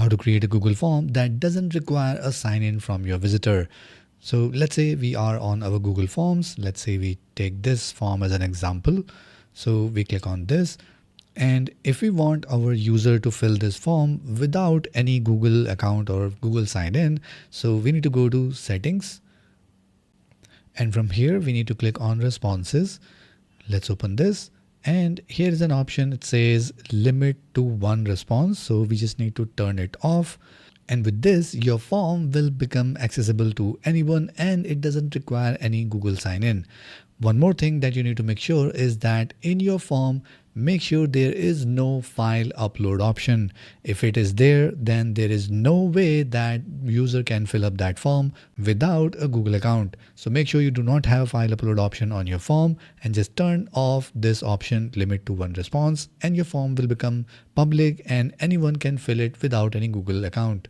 how to create a Google form that doesn't require a sign in from your visitor. So let's say we are on our Google Forms. Let's say we take this form as an example. So we click on this. And if we want our user to fill this form without any Google account or Google sign in, so we need to go to settings. And from here, we need to click on responses. Let's open this. And here is an option. It says limit to one response. So we just need to turn it off. And with this, your form will become accessible to anyone and it doesn't require any Google sign in. One more thing that you need to make sure is that in your form, make sure there is no file upload option. If it is there, then there is no way that user can fill up that form without a Google account. So make sure you do not have a file upload option on your form and just turn off this option, limit to one response, and your form will become public and anyone can fill it without any Google account.